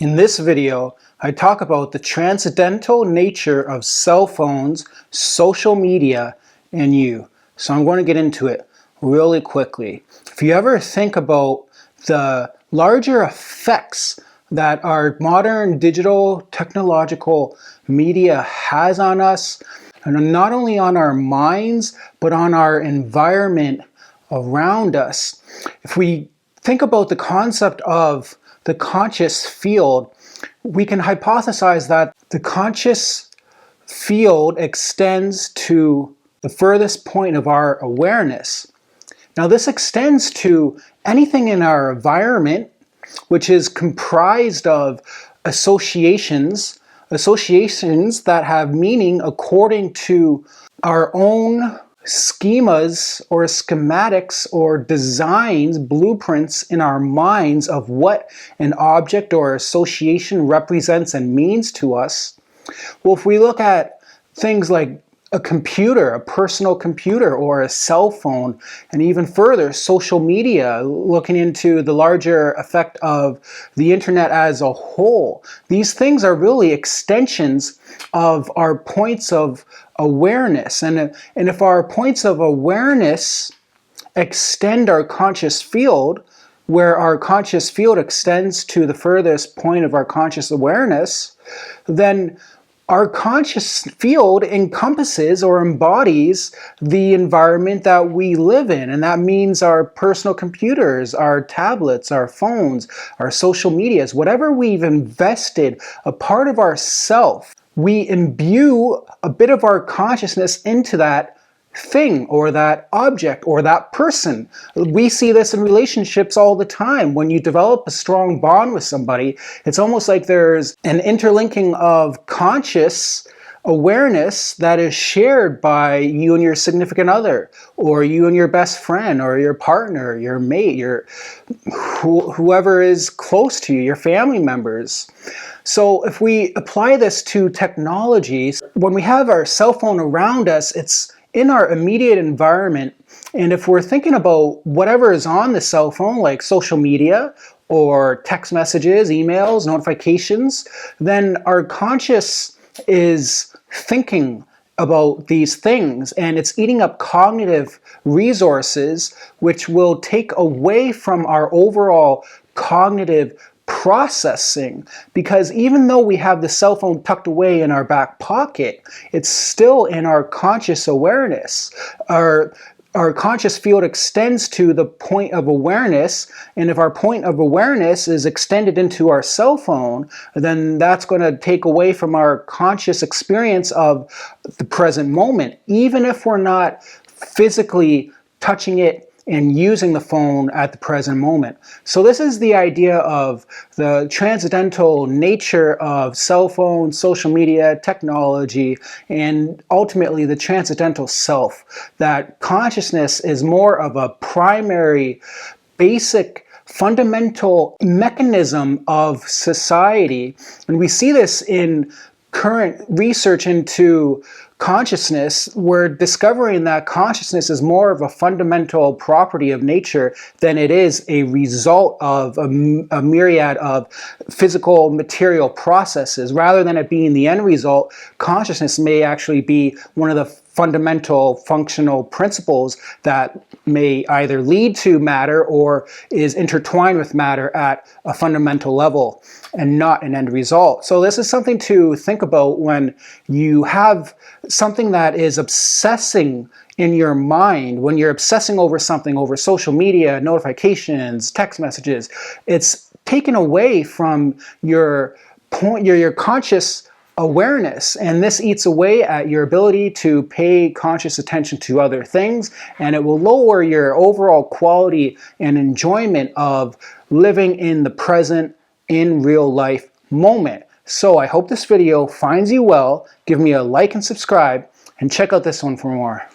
In this video, I talk about the transcendental nature of cell phones, social media, and you. So I'm going to get into it really quickly. If you ever think about the larger effects that our modern digital technological media has on us, and not only on our minds, but on our environment around us. If we think about the concept of the conscious field, we can hypothesize that the conscious field extends to the furthest point of our awareness. Now, this extends to anything in our environment, which is comprised of associations that have meaning according to our own schemas or schematics or designs, blueprints in our minds of what an object or association represents and means to us. Well, if we look at things like a computer, a personal computer, or a cell phone, and even further, social media, looking into the larger effect of the internet as a whole, these things are really extensions of our points of awareness. And if our points of awareness extend our conscious field, where our conscious field extends to the furthest point of our conscious awareness, then our conscious field encompasses or embodies the environment that we live in. And that means our personal computers, our tablets, our phones, our social medias, whatever we've invested a part of ourself, we imbue a bit of our consciousness into that thing or that object or that person. We see this in relationships all the time. When you develop a strong bond with somebody, it's almost like there's an interlinking of conscious awareness that is shared by you and your significant other, or you and your best friend, or your partner, your mate, whoever is close to you, your family members. So if we apply this to technologies, when we have our cell phone around us, it's in our immediate environment. And if we're thinking about whatever is on the cell phone, like social media or text messages, emails, notifications, then our conscious is thinking about these things, and it's eating up cognitive resources, which will take away from our overall cognitive processing. Because even though we have the cell phone tucked away in our back pocket, it's still in our conscious awareness. Our conscious field extends to the point of awareness, and if our point of awareness is extended into our cell phone, then that's going to take away from our conscious experience of the present moment, even if we're not physically touching it and using the phone at the present moment. So this is the idea of the transcendental nature of cell phones, social media, technology, and ultimately the transcendental self. That consciousness is more of a primary, basic, fundamental mechanism of society. And we see this in current research into consciousness. We're discovering that consciousness is more of a fundamental property of nature than it is a result of a myriad of physical material processes. Rather than it being the end result, consciousness may actually be one of the fundamental functional principles that may either lead to matter or is intertwined with matter at a fundamental level and not an end result. So this is something to think about when you have something that is obsessing in your mind. When you're obsessing over something, over social media, notifications, text messages, it's taken away from your conscious awareness, and this eats away at your ability to pay conscious attention to other things, and it will lower your overall quality and enjoyment of living in the present, in real life moment. So I hope this video finds you well. Give me a like and subscribe, and check out this one for more.